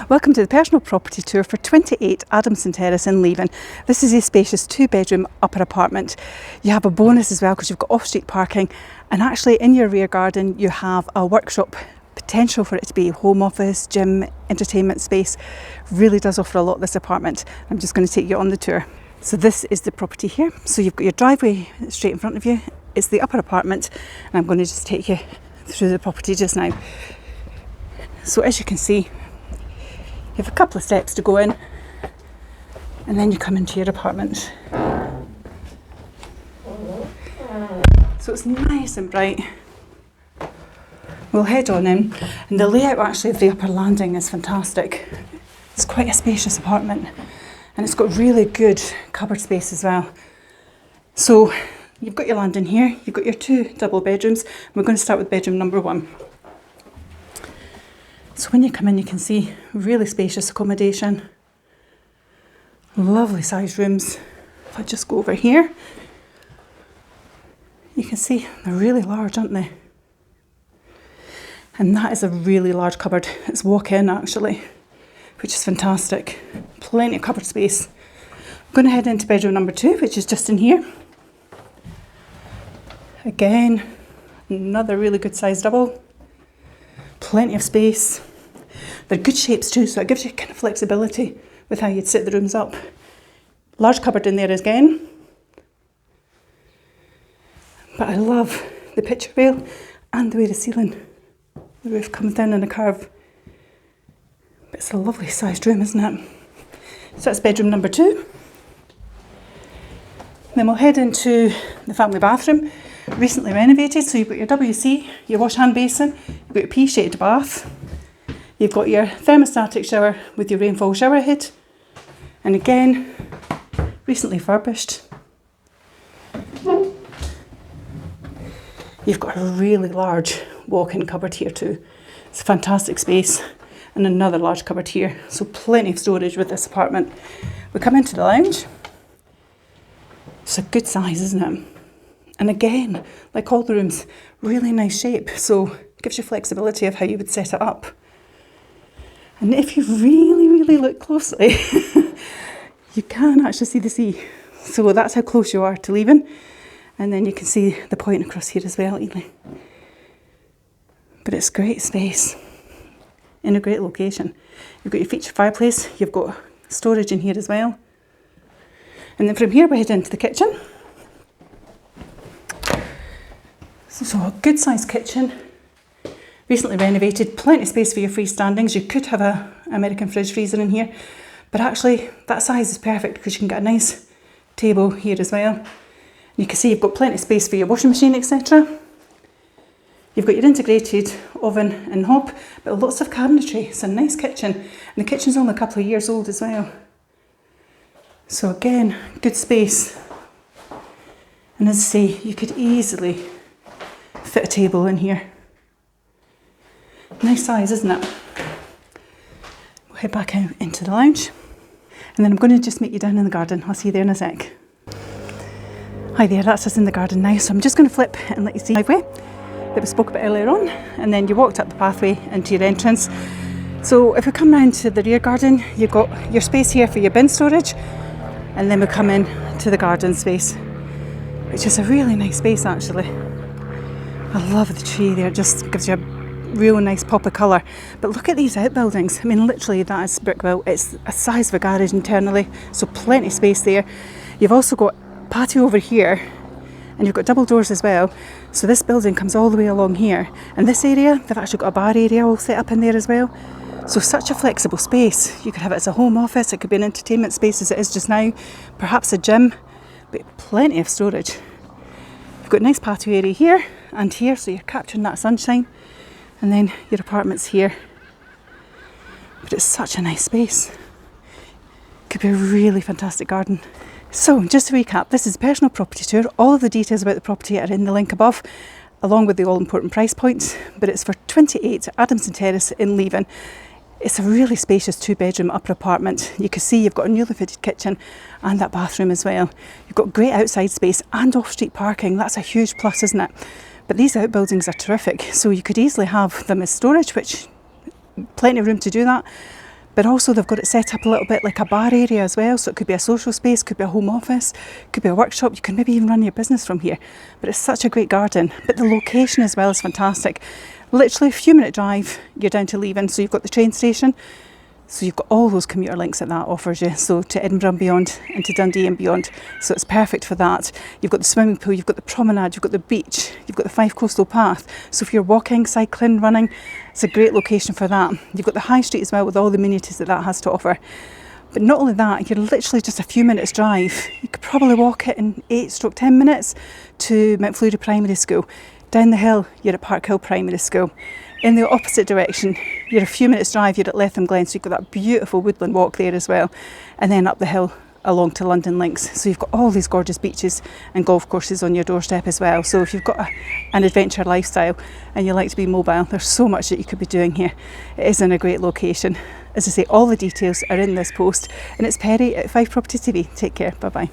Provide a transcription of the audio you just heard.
Welcome to the personal property tour for 28 Adamson Terrace in Leven. This is a spacious 2-bedroom upper apartment. You have a bonus as well because you've got off-street parking, and actually in your rear garden you have a workshop, potential for it to be home office, gym, entertainment space. Really does offer a lot, this apartment. I'm just going to take you on the tour. So this is the property here. So you've got your driveway straight in front of you. It's the upper apartment, and I'm going to just take you through the property just now. So as you can see, you have a couple of steps to go in, and then you come into your apartment. So it's nice and bright. We'll head on in, and the layout actually of the upper landing is fantastic. It's quite a spacious apartment, and it's got really good cupboard space as well. So you've got your landing here, you've got your 2 double bedrooms. We're going to start with bedroom number 1. So when you come in, you can see really spacious accommodation, lovely sized rooms. If I just go over here, you can see they're really large, aren't they? And that is a really large cupboard. It's walk-in actually, which is fantastic. Plenty of cupboard space. I'm going to head into bedroom number 2, which is just in here. Again, another really good sized double. Plenty of space. They're good shapes too, so it gives you kind of flexibility with how you'd set the rooms up. Large cupboard in there again. But I love the picture rail and the way the ceiling, the roof comes down in a curve. But it's a lovely sized room, isn't it? So that's bedroom number 2. Then we'll head into the family bathroom. Recently renovated, so you've got your WC, your wash hand basin, you've got your P-shaped bath, you've got your thermostatic shower with your rainfall shower head, and again, recently furbished. You've got a really large walk-in cupboard here too. It's a fantastic space, and another large cupboard here, so plenty of storage with this apartment. We come into the lounge. It's a good size, isn't it? And again, like all the rooms, really nice shape, so it gives you flexibility of how you would set it up. And if you really look closely, you can actually see the sea. So that's how close you are to Leven. And then you can see the point across here as well, Ely. But it's great space in a great location. You've got your feature fireplace, you've got storage in here as well. And then from here we head into the kitchen. So a good sized kitchen, recently renovated, plenty of space for your freestandings. You could have an American fridge freezer in here, but actually that size is perfect because you can get a nice table here as well. And you can see you've got plenty of space for your washing machine, etc. You've got your integrated oven and hob, but lots of cabinetry. It's a nice kitchen, and the kitchen's only a couple of years old as well. So again, good space. And as I say, you could easily fit a table in here. Nice size, isn't it? We'll head back out into the lounge, and then I'm going to just meet you down in the garden. I'll see you there in a sec. Hi there, that's us in the garden now. So I'm just going to flip and let you see the driveway that we spoke about earlier on, and then you walked up the pathway into your entrance. So if we come round to the rear garden, you've got your space here for your bin storage, and then we come in to the garden space, which is a really nice space actually. I love the tree there, it just gives you a real nice pop of colour. But look at these outbuildings. I mean, literally that is brick built. It's a size of a garage internally, so plenty of space there. You've also got patio over here, and you've got double doors as well. So this building comes all the way along here. And this area, they've actually got a bar area all set up in there as well. So such a flexible space. You could have it as a home office, it could be an entertainment space as it is just now, perhaps a gym, but plenty of storage. You've got a nice patio area here and here, so you're capturing that sunshine, and then your apartment's here. But it's such a nice space. Could be a really fantastic garden. So just to recap, this is a personal property tour. All of the details about the property are in the link above, along with the all important price points, but it's for 28 Adamson Terrace in Leven. It's a really spacious 2-bedroom upper apartment. You can see you've got a newly fitted kitchen and that bathroom as well. You've got great outside space and off-street parking. That's a huge plus, isn't it? But these outbuildings are terrific, so you could easily have them as storage, which plenty of room to do that. but also they've got it set up a little bit like a bar area as well, so it could be a social space, could be a home office, could be a workshop. You can maybe even run your business from here. But it's such a great garden, but the location as well is fantastic. Literally a few minute drive, you're down to Leven, so you've got the train station, so you've got all those commuter links that offers you, so to Edinburgh and beyond, and to Dundee and beyond, so it's perfect for that. You've got the swimming pool, you've got the promenade, you've got the beach, you've got the Five Coastal Path, so if you're walking, cycling, running, it's a great location for that. You've got the high street as well with all the amenities that has to offer. But not only that, you're literally just a few minutes drive. You could probably walk it in 8-10 minutes to Mount Fleury Primary School. Down the hill, you're at Park Hill Primary School. In the opposite direction, you're a few minutes drive, you're at Letham Glen, so you've got that beautiful woodland walk there as well. And then up the hill along to London Links. So you've got all these gorgeous beaches and golf courses on your doorstep as well. So if you've got an adventure lifestyle and you like to be mobile, there's so much that you could be doing here. It is in a great location. As I say, all the details are in this post, and it's Perry at 5 Property TV. Take care, bye bye.